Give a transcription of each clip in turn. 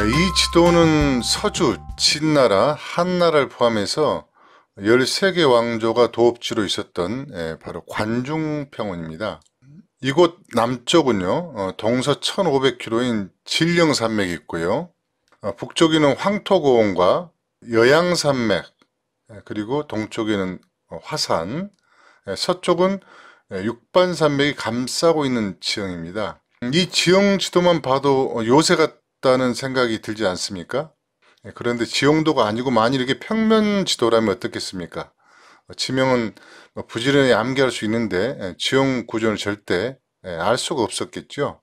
이 지도는 서주, 진나라, 한나라를 포함해서 13개 왕조가 도읍지로 있었던 바로 관중평원입니다. 이곳 남쪽은요, 동서 1500km인 진령산맥이 있고요. 북쪽에는 황토고원과 여양산맥, 그리고 동쪽에는 화산, 서쪽은 육반산맥이 감싸고 있는 지형입니다. 이 지형 지도만 봐도 요새 같다는 생각이 들지 않습니까? 그런데 지형도가 아니고 만일 이게 평면 지도라면 어떻겠습니까? 지명은 부지런히 암기할 수 있는데 지형 구조는 절대 알 수가 없었겠죠.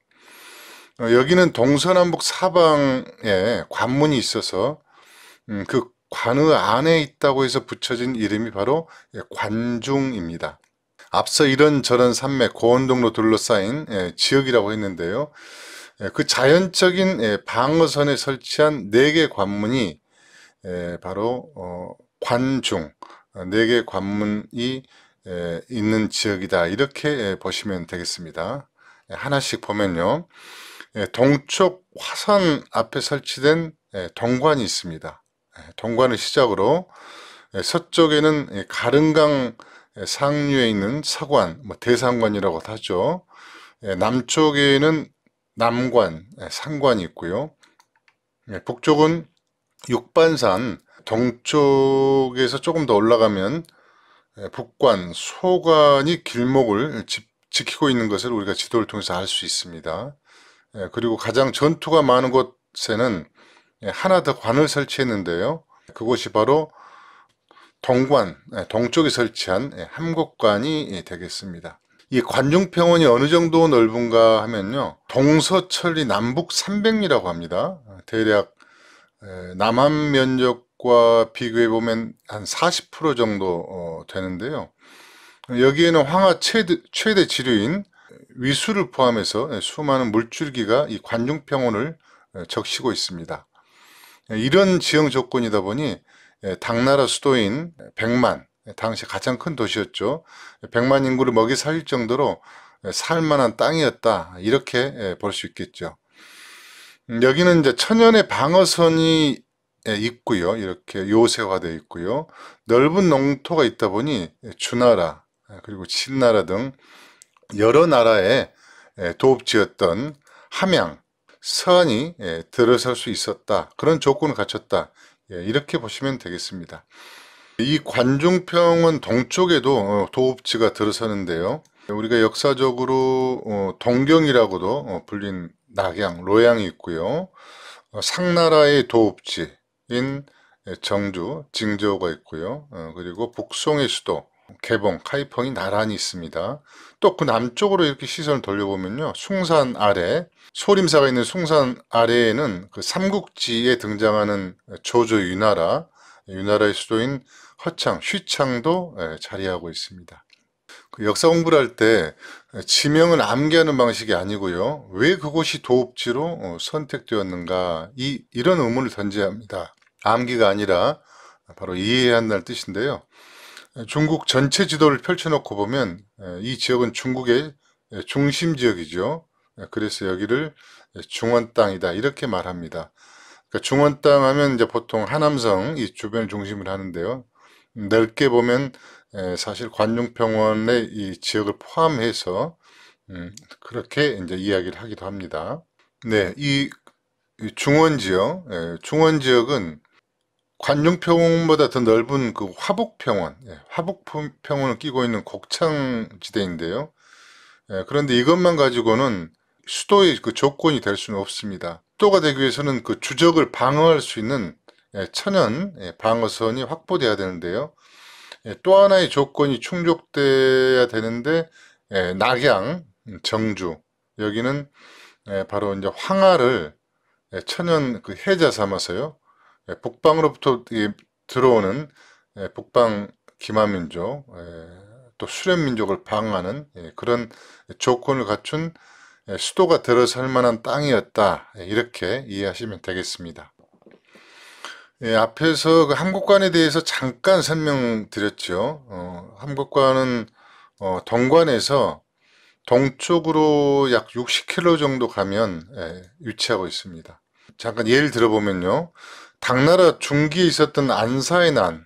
여기는 동서남북 사방에 관문이 있어서 그 관의 안에 있다고 해서 붙여진 이름이 바로 관중입니다. 앞서 이런저런 산맥, 고원동로 둘러싸인 지역이라고 했는데요. 그 자연적인 방어선에 설치한 4개 관문이 바로 관중, 4개 관문이 있는 지역이다, 이렇게 보시면 되겠습니다. 하나씩 보면요, 동쪽 화산 앞에 설치된 동관이 있습니다. 동관을 시작으로 서쪽에는 가른강 상류에 있는 서관, 대상관이라고 하죠. 남쪽에는 남관, 상관이 있고요. 북쪽은 육반산, 동쪽에서 조금 더 올라가면 북관, 소관이 길목을 지키고 있는 것을 우리가 지도를 통해서 알 수 있습니다. 그리고 가장 전투가 많은 곳에는 하나 더 관을 설치했는데요. 그곳이 바로 동관, 동쪽에 설치한 함곡관이 되겠습니다. 이 관중평원이 어느 정도 넓은가 하면요, 동서천리 남북 300리라고 합니다. 대략 남한 면적과 비교해보면 한 40% 정도 되는데요. 여기에는 황하 최대 지류인 위수를 포함해서 수많은 물줄기가 이 관중평원을 적시고 있습니다. 이런 지형 조건이다 보니 당나라 수도인 백만, 당시 가장 큰 도시였죠. 100만 인구를 먹이 살릴 정도로 살만한 땅이었다, 이렇게 볼 수 있겠죠. 여기는 이제 천연의 방어선이 있고요. 이렇게 요새화되어 있고요. 넓은 농토가 있다 보니 주나라, 그리고 진나라 등 여러 나라의 도읍지였던 함양, 서안이 들어설 수 있었다, 그런 조건을 갖췄다, 이렇게 보시면 되겠습니다. 이 관중평원 동쪽에도 도읍지가 들어서는데요. 우리가 역사적으로 동경이라고도 불린 낙양, 로양이 있고요. 상나라의 도읍지인 정주, 징저우가 있고요. 그리고 북송의 수도 개봉, 카이펑이 나란히 있습니다. 또 그 남쪽으로 이렇게 시선을 돌려보면요, 숭산 아래, 소림사가 있는 숭산 아래에는 그 삼국지에 등장하는 조조 유나라, 유나라의 수도인 허창, 쉬창도 자리하고 있습니다. 그 역사 공부를 할 때 지명을 암기하는 방식이 아니고요, 왜 그곳이 도읍지로 선택되었는가, 이런 의문을 던져야 합니다. 암기가 아니라 바로 이해해야 한다는 뜻인데요. 중국 전체 지도를 펼쳐놓고 보면 이 지역은 중국의 중심 지역이죠. 그래서 여기를 중원 땅이다, 이렇게 말합니다. 그러니까 중원 땅 하면 이제 보통 하남성 이 주변을 중심으로 하는데요. 넓게 보면 사실 관중평원의 이 지역을 포함해서 그렇게 이제 이야기를 하기도 합니다. 네, 이 중원 지역, 중원 지역은 관중평원보다 더 넓은 그 화북평원, 화북평원을 끼고 있는 곡창지대인데요. 그런데 이것만 가지고는 수도의 그 조건이 될 수는 없습니다. 수도가 되기 위해서는 그 주적을 방어할 수 있는 천연 방어선이 확보돼야 되는데요. 또 하나의 조건이 충족돼야 되는데, 낙양, 정주, 여기는 바로 이제 황하를 천연 그 해자 삼아서요, 북방으로부터 들어오는 북방 기마민족, 또 수련민족을 방어하는 그런 조건을 갖춘 수도가 들어설 만한 땅이었다, 이렇게 이해하시면 되겠습니다. 앞에서 그 함곡관에 대해서 잠깐 설명드렸죠. 함곡관은 동관에서 동쪽으로 약 60km 정도 가면 위치하고 있습니다. 잠깐 예를 들어보면요. 당나라 중기에 있었던 안사의 난,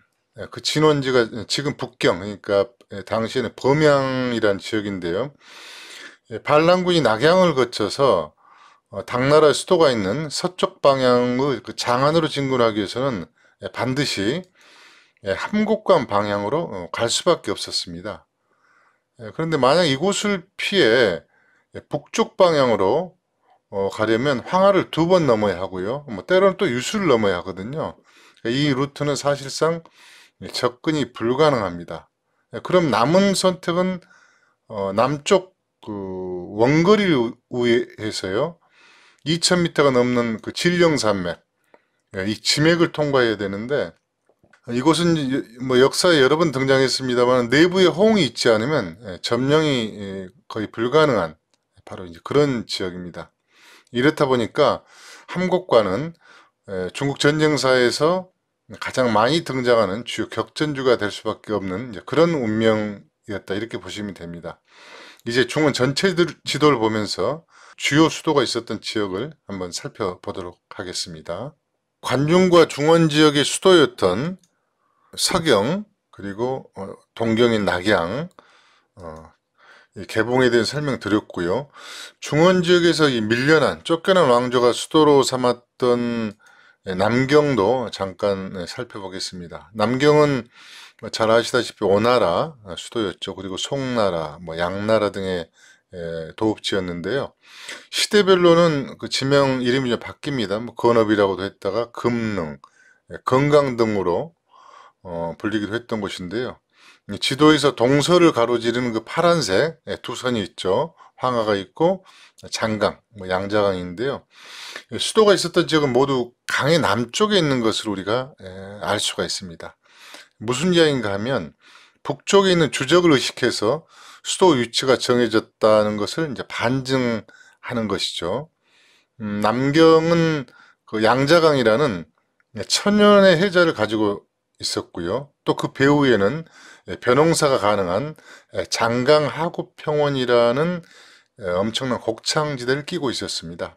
그 진원지가 지금 북경, 그러니까 당시에는 범양이라는 지역인데요. 반란군이 낙양을 거쳐서 당나라 수도가 있는 서쪽 방향의 그 장안으로 진군하기 위해서는 반드시 함곡관 방향으로 갈 수밖에 없었습니다. 그런데 만약 이곳을 피해 북쪽 방향으로 가려면 황하를 2번 넘어야 하고요. 뭐 때로는 또 유수를 넘어야 하거든요. 이 루트는 사실상 접근이 불가능합니다. 그럼 남은 선택은 남쪽 그 원거리를 위해서요. 2000m가 넘는 그 진령산맥, 이 지맥을 통과해야 되는데 이곳은 뭐 역사에 여러 번 등장했습니다만 내부에 호응이 있지 않으면 점령이 거의 불가능한 바로 이제 그런 지역입니다. 이렇다 보니까 함곡관은 중국 전쟁사에서 가장 많이 등장하는 주요 격전주가 될 수밖에 없는 그런 운명이었다 이렇게 보시면 됩니다. 이제 중원 전체 지도를 보면서 주요 수도가 있었던 지역을 한번 살펴보도록 하겠습니다. 관중과 중원 지역의 수도였던 서경, 그리고 동경인 낙양, 개봉에 대해 설명드렸고요. 중원 지역에서 이 밀려난 쫓겨난 왕조가 수도로 삼았던 남경도 잠깐 살펴보겠습니다. 남경은 잘 아시다시피 오나라 수도였죠. 그리고 송나라, 양나라 등의 도읍지였는데요. 시대별로는 그 지명 이름이 좀 바뀝니다. 건업이라고도 했다가 금능, 건강 등으로 불리기도 했던 곳인데요. 지도에서 동서를 가로지르는 그 파란색 두 선이 있죠. 황하가 있고 장강, 양자강인데요. 수도가 있었던 지역은 모두 강의 남쪽에 있는 것을 우리가 알 수가 있습니다. 무슨 이야기인가 하면 북쪽에 있는 주적을 의식해서 수도 위치가 정해졌다는 것을 이제 반증하는 것이죠. 남경은 그 양자강이라는 천연의 해자를 가지고 있었고요. 또 그 배후에는 벼농사가 가능한 장강 하구평원이라는 엄청난 곡창지대를 끼고 있었습니다.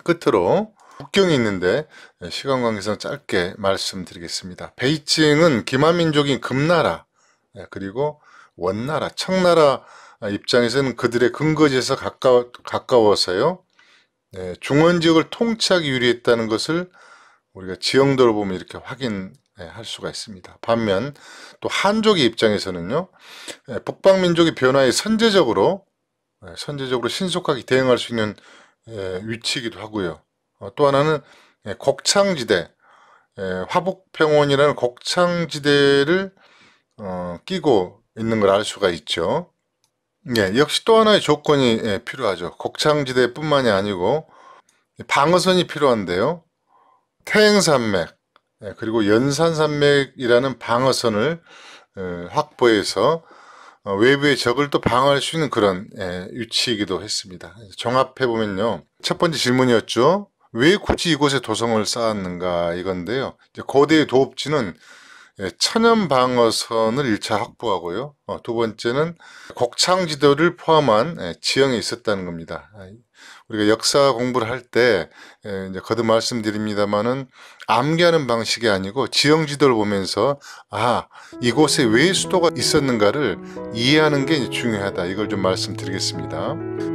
끝으로 북경이 있는데 시간 관계상 짧게 말씀드리겠습니다. 베이징은 기마민족인 금나라, 그리고 원나라, 청나라 입장에서는 그들의 근거지에서 가까워서요. 중원 지역을 통치하기 유리했다는 것을 우리가 지형도를 보면 이렇게 확인할 수가 있습니다. 반면 또 한족의 입장에서는요, 북방민족의 변화에 선제적으로 신속하게 대응할 수 있는 위치이기도 하고요. 또 하나는 곡창지대, 화북평원이라는 곡창지대를 끼고 있는 걸 알 수가 있죠. 역시 또 하나의 조건이 필요하죠. 곡창지대뿐만이 아니고 방어선이 필요한데요. 태행산맥, 그리고 연산산맥이라는 방어선을 확보해서 외부의 적을 또 방어할 수 있는 그런 위치이기도 했습니다. 종합해보면요. 첫 번째 질문이었죠. 왜 굳이 이곳에 도성을 쌓았는가 이건데요. 고대의 도읍지는 천연 방어선을 1차 확보하고요. 두 번째는 곡창지도를 포함한 지형이 있었다는 겁니다. 우리가 역사 공부를 할 때 이제 거듭 말씀드립니다만은 암기하는 방식이 아니고 지형지도를 보면서 이곳에 왜 수도가 있었는가를 이해하는 게 중요하다. 이걸 좀 말씀드리겠습니다.